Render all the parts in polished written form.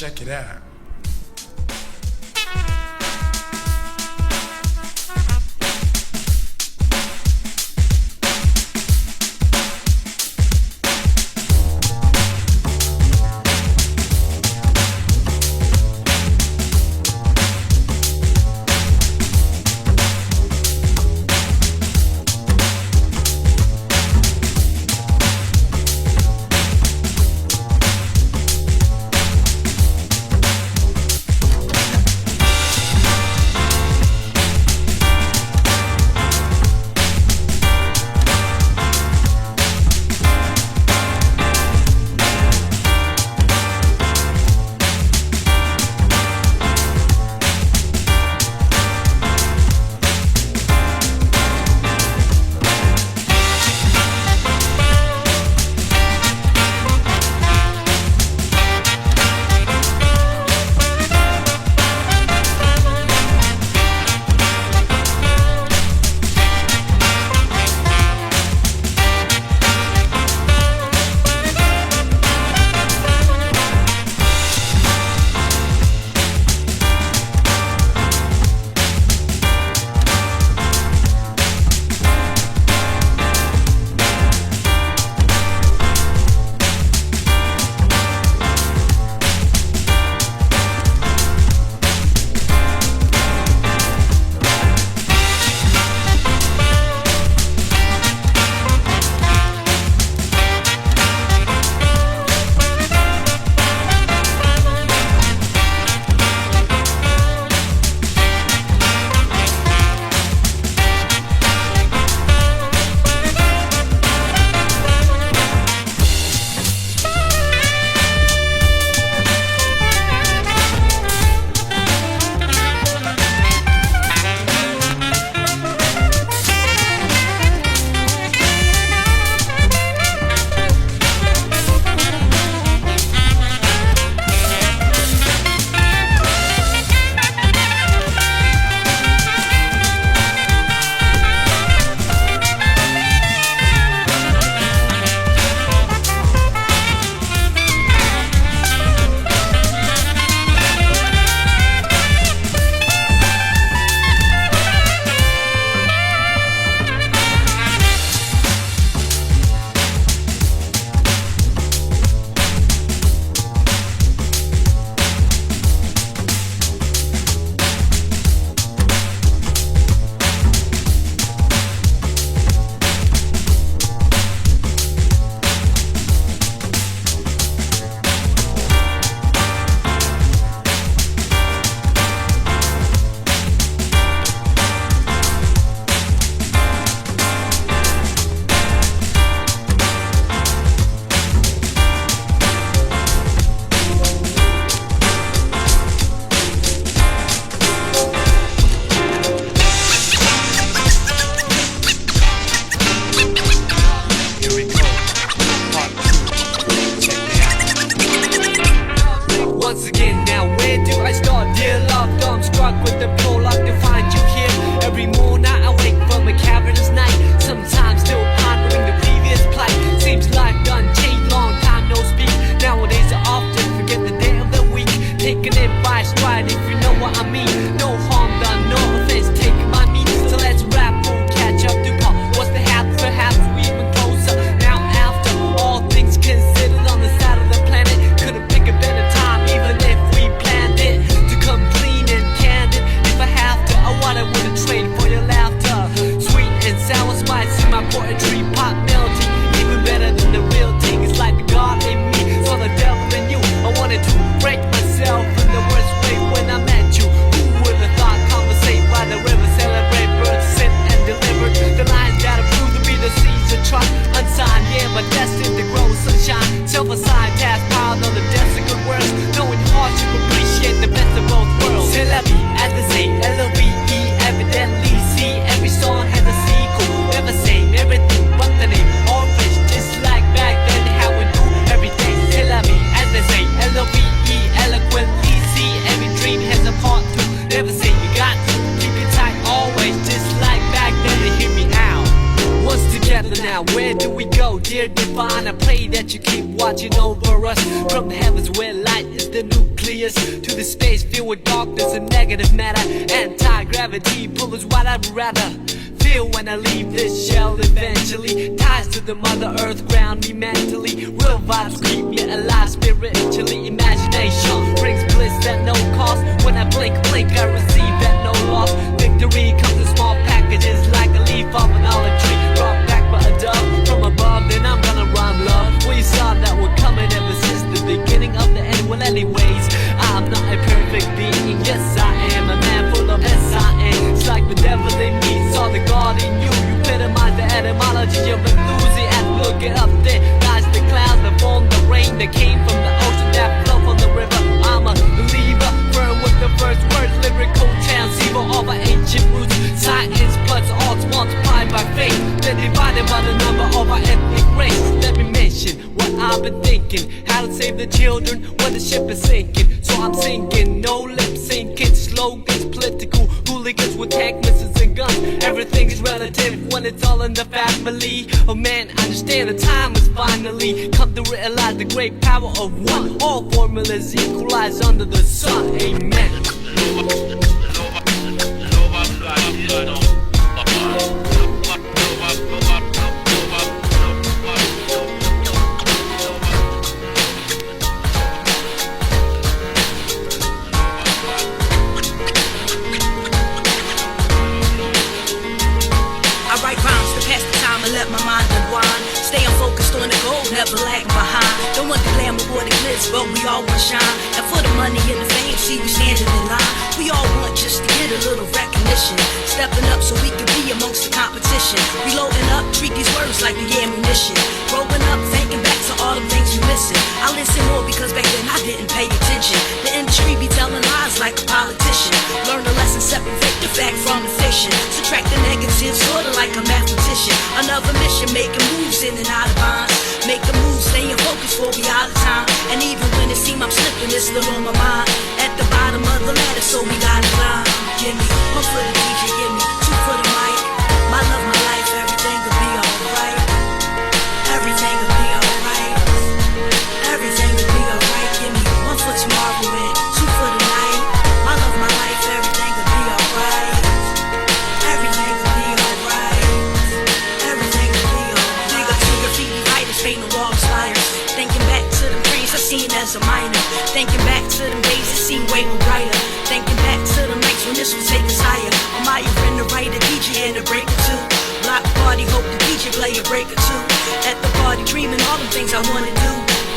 Check it out. Where do we go, dear divine? I pray that you keep watching over us from the heavens where light is the nucleus. oblivious to the space filled with darkness and negative matter. Anti-gravity pull is what I would rather feel when I leave this shell eventually. Ties to the mother earth ground me mentally. Real vibes keep me alive spiritually. Imagination brings bliss at no cost. When I blink, I receive at no loss. Victory comes in small packages like a leaf off an olive tree. Brought back by a dove from above, then I'm gonna rhyme love. We saw that we're coming ever since the beginning of the end. Well, anyways, I'm not a perfect being. Yes, I am a man full of S-I-N. It's like the devil in me saw the God in you. You epitomize the etymology of enthusiasm. Look it up there, lies the clouds that form the rain that came from the ocean that flow from the river. I'm a believer, firm with the first words, lyrical transceiver of our ancient roots. Science plus arts multiplied by faith, then divided by the number of our ethnic race. Let me mention what I've been thinking, how to save the children when the ship is sinking. So I'm singing, no lip syncing, slogans, political hooligans with tank missiles and guns. Everything is relative when it's all in the family. Oh man, I understand the time has finally come to realize the great power of one. All formulas equalize under the sun. Amen. Never lag behind. Don't want the glamour or the glitz, but we all want shine. And for the money and the fame, see we standing in line. We all want just to get a little recognition. Stepping up so we can be amongst the competition. Reloading up, treat these words like the ammunition. Growing up, thinking back to all the things we missing. I listen more because back then I didn't pay attention. The industry be telling lies like a politician. Learn the lesson, separate the fact from the fiction. Subtract the negatives, sorta like a mathematician. Another mission, making moves in and out of bonds. Make a move, staying focused for we out of time. And even when it seems I'm slipping, it's still on my mind. At the bottom of the ladder, so we gotta climb. Give me one for the DJ, give me two for the mic. My love, my life, everything will be alright. Everything will be alright. Everything will be alright. Give me one for tomorrow and two for the night. My love, my life, everything will be alright. Everything will be alright. Everything will be alright. Dig up to your feet, writers, paint the walls, flyers. Thinking back to the dreams I seen as a minor. Thinking back to the days that seemed way more brighter. Thinking back to the nights when this would take us higher. I'm my friend, the writer, DJ, and a break or two. Block party, hope the DJ play a break or two. At the party, dreaming all the things I wanna do.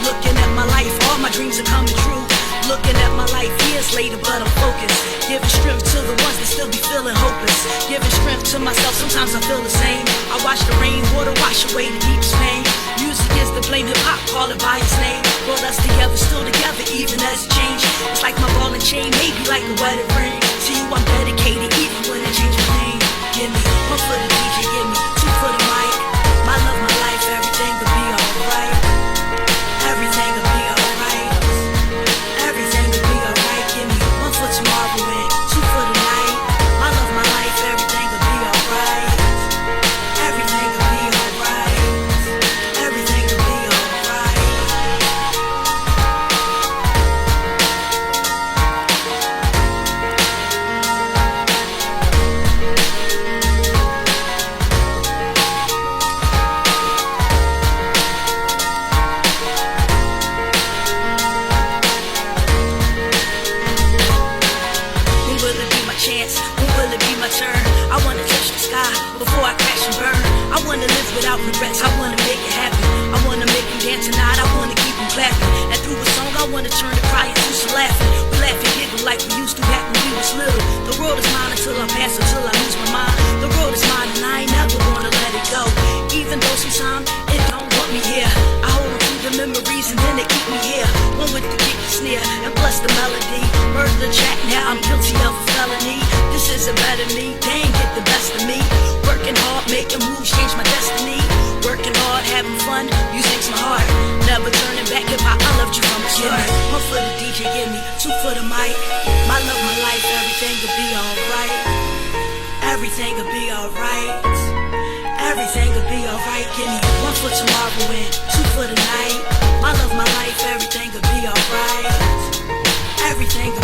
Looking at my life, all my dreams are coming true. Looking at my life years later, but I'm focused. Giving strength to the ones that still be feeling hopeless. Giving strength to myself, sometimes I feel the same. I watch the rain, water wash away the deepest pain. Music is the blame, hip-hop, call it by its name. Brought us together, still together, even as it changed. It's like my ball and chain, maybe like a wedding ring. To you I'm dedicated, even when I change my name. Give me one for the DJ, give me two for the mic. My love, my life, everything will be alright. Everything will be alright. Everything will be alright. Give me one for tomorrow and two for the night. My love, my life, everything will be alright. Everything will be alright. Everything will be alright. When will it be my chance? When will it be my turn? I wanna touch the sky before I crash and burn. I wanna live without regrets, I wanna make it happen. I wanna make them dance tonight, I wanna keep them clapping. And through a song, I wanna turn the cry into some laughing. We laugh and giggle like we used to back when we was little. The world is mine until I pass, until I lose my mind. The world is mine and I ain't never gonna let it go. Even though sometimes it don't want me here, I hold on to the memories and then they keep me here. One with the kick, the snare, and plus the melody. Murder the track, now I'm guilty of a felony. This isn't better me, they ain't get the best of me. Working hard, making moves, change my destiny. Working hard, having fun, music's my heart. Never turning back, hip-hop, I loved you from the start. Give me one for the DJ, give me two for the mic. My love, my life, everything will be alright. Everything will be alright. Everything will be alright. Give me one for tomorrow and two for the night. My love, my life, everything will be alright. everything